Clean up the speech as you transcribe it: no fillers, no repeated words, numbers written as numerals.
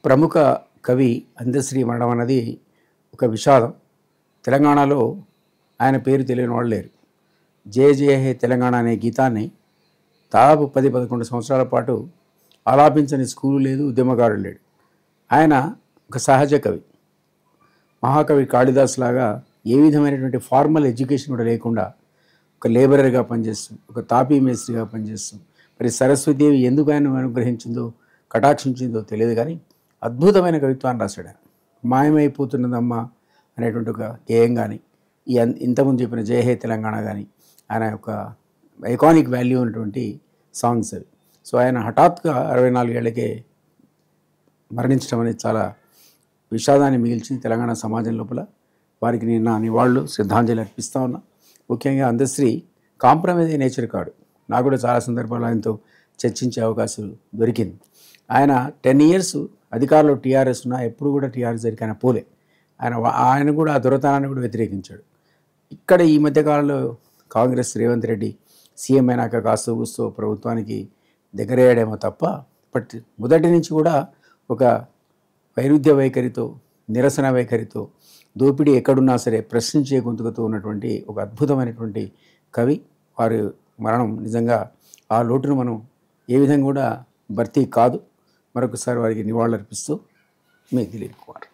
ప్రముఖ కవి అందశ్రీ మరణం అన్నది ఒక విషాదం. తెలంగాణలో ఆయన పేరు తెలియని వాళ్ళు లేరు. జయ జయ హే తెలంగాణ అనే గీతాన్ని దాదాపు 10-11 సంవత్సరాల పాటు ఆలాపించని స్కూలు లేదు, ఉద్యమకారుడు లేడు. ఆయన ఒక సహజ కవి. మహాకవి కాళిదాస్ లాగా ఏ విధమైనటువంటి ఫార్మల్ ఎడ్యుకేషన్ కూడా లేకుండా ఒక లేబరర్గా పనిచేస్తూ, ఒక తాపీ మేస్త్రిగా పనిచేస్తూ, మరి సరస్వతీదేవి ఎందుకు ఆయన అనుగ్రహించిందో, కటాక్షించిందో తెలియదు, కానీ అద్భుతమైన కవిత్వాన్ని రాశాడు ఆయన. మాయమైపోతున్నదమ్మ అనేటువంటి ఒక గేయం కానీ, ఇంతకుముందు చెప్పిన జయ హే తెలంగాణ కానీ ఆయన యొక్క ఐకానిక్ వాల్యూ ఉన్నటువంటి సాంగ్స్ అవి. సో ఆయన హఠాత్తుగా 64 ఏళ్లకే మరణించడం అనేది చాలా విషాదాన్ని మిగిల్చింది తెలంగాణ సమాజం లోపల. వారికి నేను నా నివాళులు, శ్రద్ధాంజలి అర్పిస్తూ ఉన్నా. ముఖ్యంగా అందశ్రీ కాంప్రమైజ్ నేచర్ కాడు. నాకు కూడా చాలా సందర్భాలు ఆయనతో చర్చించే అవకాశం దొరికింది. ఆయన 10 years అధికారంలో టీఆర్ఎస్ ఉన్నా ఎప్పుడు కూడా టీఆర్ఎస్ దగ్గరికి ఆయన పోలే. ఆయన కూడా ఆ దొరతనాన్ని కూడా వ్యతిరేకించాడు. ఇక్కడ ఈ మధ్యకాలంలో కాంగ్రెస్ రేవంత్ రెడ్డి సీఎం అయినాక కాస్త కూస్తూ ప్రభుత్వానికి దగ్గరయ్యాడేమో తప్ప, బట్ మొదటి నుంచి కూడా ఒక వైరుధ్య వైఖరితో, నిరసన వైఖరితో, దోపిడీ ఎక్కడున్నా సరే ప్రశ్నించే గొంతుకతో ఉన్నటువంటి ఒక అద్భుతమైనటువంటి కవి. వారి మరణం నిజంగా ఆ లోటును మనం ఏ విధంగా కూడా భర్తీ కాదు. మరొకసారి వారికి నివాళులు అర్పిస్తూ మీ దిలీప్ కుమార్.